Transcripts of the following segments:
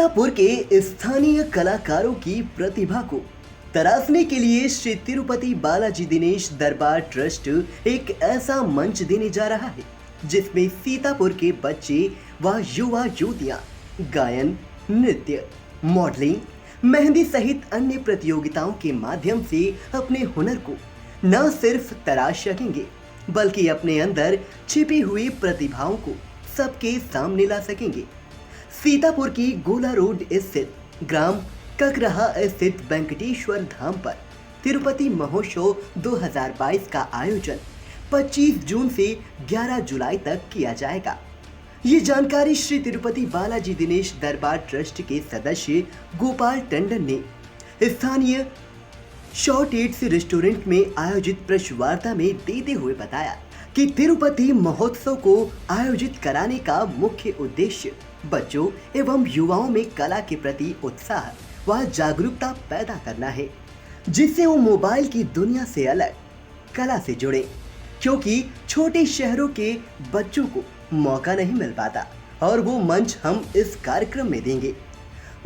सीतापुर के स्थानीय कलाकारों की प्रतिभा को तराशने के लिए श्री तिरुपति बालाजी दिनेश दरबार ट्रस्ट एक ऐसा मंच देने जा रहा है जिसमें सीतापुर के बच्चे व युवा युवतियां गायन, नृत्य, मॉडलिंग, मेहंदी सहित अन्य प्रतियोगिताओं के माध्यम से अपने हुनर को न सिर्फ तराश सकेंगे बल्कि अपने अंदर छिपी हुई प्रतिभाओं को सबके सामने ला सकेंगे। सीतापुर की गोला रोड स्थित ग्राम ककराहा स्थित वेंकटेश्वर धाम पर तिरुपति महोत्सव 2022 का आयोजन 25 जून से 11 जुलाई तक किया जाएगा। ये जानकारी श्री तिरुपति बालाजी दिनेश दरबार ट्रस्ट के सदस्य गोपाल टंडन ने स्थानीय शॉर्ट एड्स रेस्टोरेंट में आयोजित प्रेस वार्ता में देते हुए बताया कि तिरुपति महोत्सव को आयोजित कराने का मुख्य उद्देश्य बच्चों एवं युवाओं में कला के प्रति उत्साह व जागरूकता पैदा करना है, जिससे वो मोबाइल की दुनिया से अलग कला से जुड़े, क्योंकि छोटे शहरों के बच्चों को मौका नहीं मिल पाता और वो मंच हम इस कार्यक्रम में देंगे।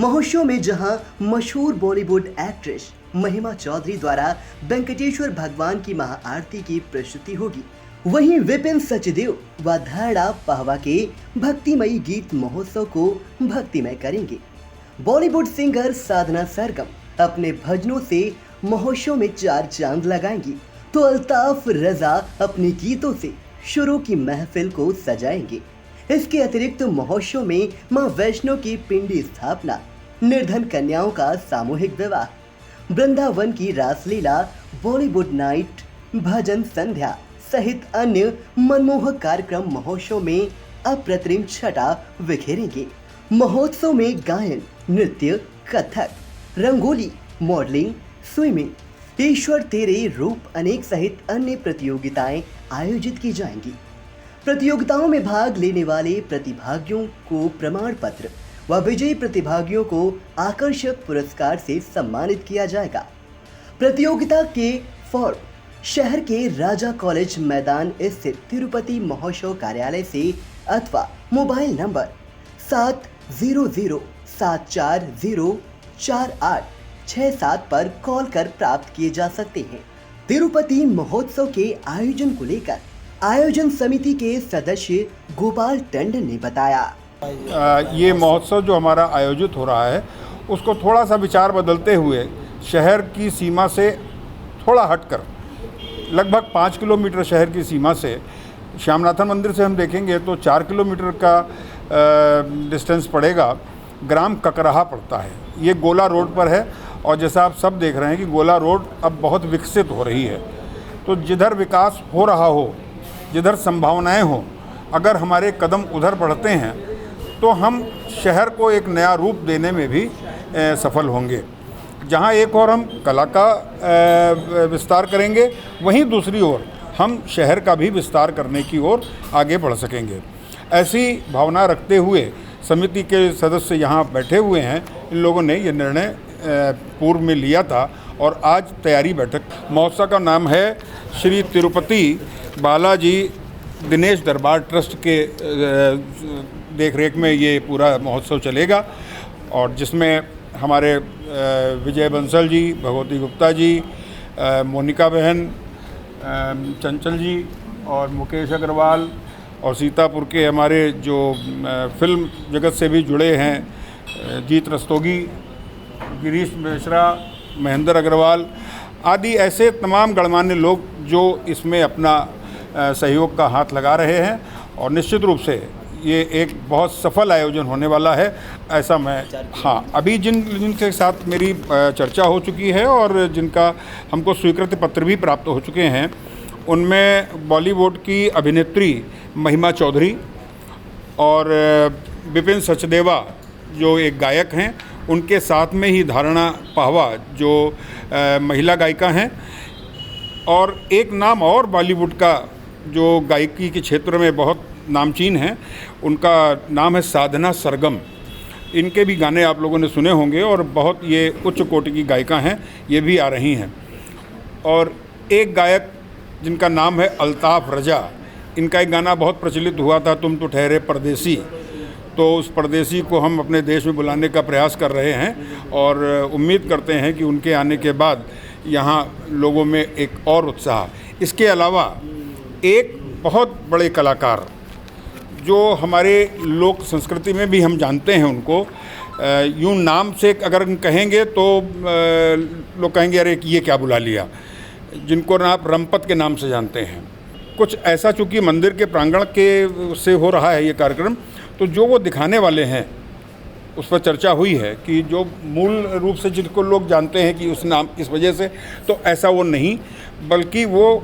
महोत्सव में जहां मशहूर बॉलीवुड एक्ट्रेस महिमा चौधरी द्वारा वेंकटेश्वर भगवान की महाआरती की प्रस्तुति होगी, वहीं विपिन सचदेव व धाड़ा पहवा के भक्तिमयी गीत महोत्सव को भक्तिमय करेंगे। बॉलीवुड सिंगर साधना सरगम अपने भजनों से महोत्सव में 4 चांद लगाएंगी, तो अल्ताफ रजा अपने गीतों से शुरू की महफिल को सजाएंगे। इसके अतिरिक्त महोत्सव में मां वैष्णो की पिंडी स्थापना, निर्धन कन्याओं का सामूहिक विवाह, वृंदावन की रासलीला, बॉलीवुड नाइट, भजन संध्या सहित अन्य मनमोहक कार्यक्रम महोत्सव में अप्रतिम छटा बिखेरेंगे। महोत्सव में गायन, नृत्य, कथक, रंगोली, मॉडलिंग, स्विमिंग, ईश्वर तेरे रूप अनेक सहित अन्य प्रतियोगिताएं आयोजित की जाएंगी। प्रतियोगिताओं में भाग लेने वाले प्रतिभागियों को प्रमाण पत्र व विजयी प्रतिभागियों को आकर्षक पुरस्कार से सम्मानित किया जाएगा। प्रतियोगिता के फॉर्म शहर के राजा कॉलेज मैदान स्थित तिरुपति महोत्सव कार्यालय से अथवा मोबाइल नंबर 700740486 पर कॉल कर प्राप्त किए जा सकते हैं। तिरुपति महोत्सव के आयोजन को लेकर आयोजन समिति के सदस्य गोपाल टंडन ने बताया, ये महोत्सव जो हमारा आयोजित हो रहा है उसको थोड़ा सा विचार बदलते हुए शहर की सीमा से थोड़ा हटकर लगभग 5 किलोमीटर शहर की सीमा से श्यामनाथन मंदिर से हम देखेंगे तो 4 किलोमीटर का डिस्टेंस पड़ेगा। ग्राम ककराहा पड़ता है, ये गोला रोड पर है और जैसा आप सब देख रहे हैं कि गोला रोड अब बहुत विकसित हो रही है। तो जिधर विकास हो रहा हो, जिधर संभावनाएं हो, अगर हमारे कदम उधर बढ़ते हैं तो हम शहर को एक नया रूप देने में भी सफल होंगे। जहां एक और हम कला का विस्तार करेंगे, वहीं दूसरी ओर हम शहर का भी विस्तार करने की ओर आगे बढ़ सकेंगे। ऐसी भावना रखते हुए समिति के सदस्य यहाँ बैठे हुए हैं। इन लोगों ने ये निर्णय पूर्व में लिया था और आज तैयारी बैठक। महोत्सव का नाम है श्री तिरुपति बालाजी दिनेश दरबार ट्रस्ट के देखरेख में ये पूरा महोत्सव चलेगा और जिसमें हमारे विजय बंसल जी, भगवती गुप्ता जी, मोनिका बहन, चंचल जी और मुकेश अग्रवाल और सीतापुर के हमारे जो फिल्म जगत से भी जुड़े हैं, जीत रस्तोगी, गिरीश मिश्रा, महेंद्र अग्रवाल आदि ऐसे तमाम गणमान्य लोग जो इसमें अपना सहयोग का हाथ लगा रहे हैं और निश्चित रूप से ये एक बहुत सफल आयोजन होने वाला है, ऐसा मैं अभी जिनके साथ मेरी चर्चा हो चुकी है और जिनका हमको स्वीकृति पत्र भी प्राप्त हो चुके हैं, उनमें बॉलीवुड की अभिनेत्री महिमा चौधरी और विपिन सचदेवा जो एक गायक हैं, उनके साथ में ही धारणा पहवा जो महिला गायिका हैं, और एक नाम और बॉलीवुड का जो गायकी के क्षेत्र में बहुत नामचीन हैं, उनका नाम है साधना सरगम। इनके भी गाने आप लोगों ने सुने होंगे और बहुत ये उच्च कोटि की गायिका हैं, ये भी आ रही हैं। और एक गायक जिनका नाम है अल्ताफ रजा, इनका एक गाना बहुत प्रचलित हुआ था, तुम तो ठहरे परदेसी। तो उस परदेसी को हम अपने देश में बुलाने का प्रयास कर रहे हैं और उम्मीद करते हैं कि उनके आने के बाद यहाँ लोगों में एक और उत्साह। इसके अलावा एक बहुत बड़े कलाकार जो हमारे लोक संस्कृति में भी हम जानते हैं उनको, यूँ नाम से अगर हम कहेंगे तो लोग कहेंगे अरे ये क्या बुला लिया, जिनको आप रमपत के नाम से जानते हैं। कुछ ऐसा चूँकि मंदिर के प्रांगण के से हो रहा है ये कार्यक्रम, तो जो वो दिखाने वाले हैं उस पर चर्चा हुई है कि जो मूल रूप से जिनको लोग जानते हैं कि उस नाम इस वजह से, तो ऐसा वो नहीं, बल्कि वो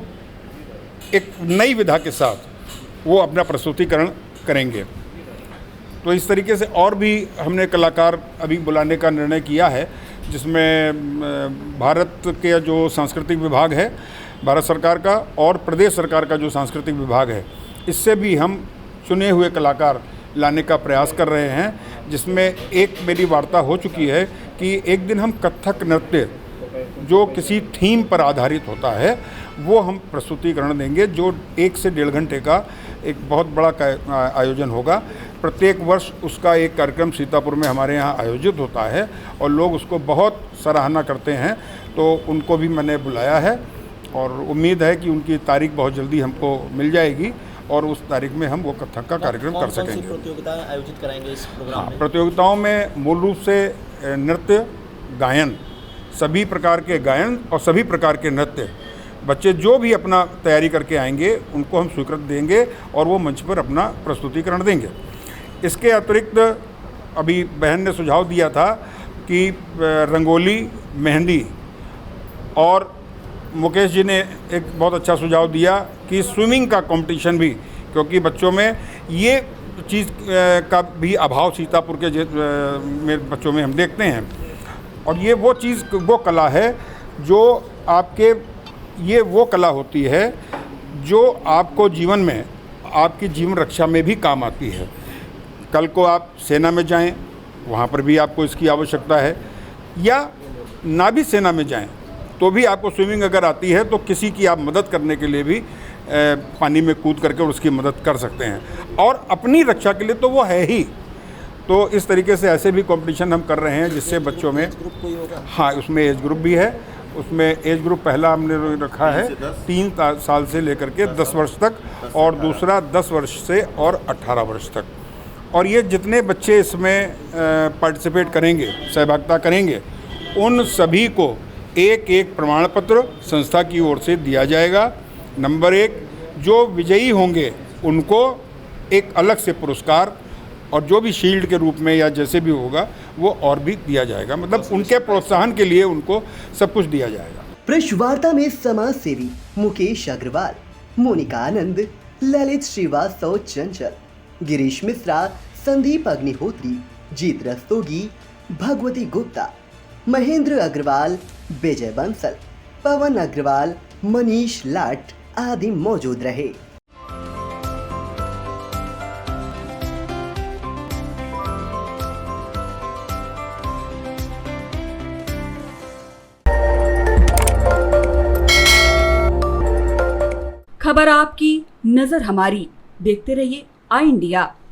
एक नई विधा के साथ वो अपना प्रस्तुतिकरण करेंगे। तो इस तरीके से और भी हमने कलाकार अभी बुलाने का निर्णय किया है, जिसमें भारत के जो सांस्कृतिक विभाग है भारत सरकार का और प्रदेश सरकार का जो सांस्कृतिक विभाग है, इससे भी हम चुने हुए कलाकार लाने का प्रयास कर रहे हैं, जिसमें एक मेरी वार्ता हो चुकी है कि एक दिन हम कथक नृत्य जो किसी थीम पर आधारित होता है वो हम प्रस्तुतिकरण देंगे, जो 1 से 1.5 घंटे का एक बहुत बड़ा आयोजन होगा। प्रत्येक वर्ष उसका एक कार्यक्रम सीतापुर में हमारे यहाँ आयोजित होता है और लोग उसको बहुत सराहना करते हैं, तो उनको भी मैंने बुलाया है और उम्मीद है कि उनकी तारीख बहुत जल्दी हमको मिल जाएगी और उस तारीख में हम वो कथक का कार्यक्रम कर सकेंगे। प्रतियोगिताएं आयोजित कराएंगे इस प्रोग्राम में? प्रतियोगिताओं में मूल रूप से नृत्य, गायन, सभी प्रकार के गायन और सभी प्रकार के नृत्य, बच्चे जो भी अपना तैयारी करके आएंगे उनको हम स्वीकृत देंगे और वो मंच पर अपना प्रस्तुतिकरण देंगे। इसके अतिरिक्त अभी बहन ने सुझाव दिया था कि रंगोली, मेहंदी, और मुकेश जी ने एक बहुत अच्छा सुझाव दिया कि स्विमिंग का कंपटीशन भी, क्योंकि बच्चों में ये चीज़ का भी अभाव सीतापुर के में बच्चों में हम देखते हैं, और ये वो चीज़, वो कला है जो आपके, ये वो कला होती है जो आपको जीवन में, आपकी जीवन रक्षा में भी काम आती है। कल को आप सेना में जाएं, वहाँ पर भी आपको इसकी आवश्यकता है, या ना भी सेना में जाएं तो भी आपको स्विमिंग अगर आती है तो किसी की आप मदद करने के लिए भी पानी में कूद करके उसकी मदद कर सकते हैं, और अपनी रक्षा के लिए तो वो है ही। तो इस तरीके से ऐसे भी कंपटीशन हम कर रहे हैं जिससे बच्चों में, हाँ, उसमें एज ग्रुप भी है। उसमें एज ग्रुप पहला हमने रखा है 3 साल से लेकर के 10 वर्ष तक, और दूसरा 10 वर्ष से और 18 वर्ष तक। और ये जितने बच्चे इसमें पार्टिसिपेट करेंगे, सहभागिता करेंगे, उन सभी को एक एक प्रमाण पत्र संस्था की ओर से दिया जाएगा। नंबर 1, जो विजयी होंगे उनको एक अलग से पुरस्कार, और जो भी शील्ड के रूप में या जैसे भी होगा वो और भी दिया जाएगा। मतलब उनके प्रोत्साहन के लिए उनको सब कुछ दिया जाएगा। प्रेस वार्ता में समाज सेवी मुकेश अग्रवाल, मोनिका आनंद, ललित श्रीवास्तव चंचल, गिरीश मिश्रा, संदीप अग्निहोत्री, जीत रस्तोगी, भगवती गुप्ता, महेंद्र अग्रवाल, विजय बंसल, पवन अग्रवाल, मनीष लाट आदि मौजूद रहे। खबर आपकी, नजर हमारी। देखते रहिए आई इंडिया।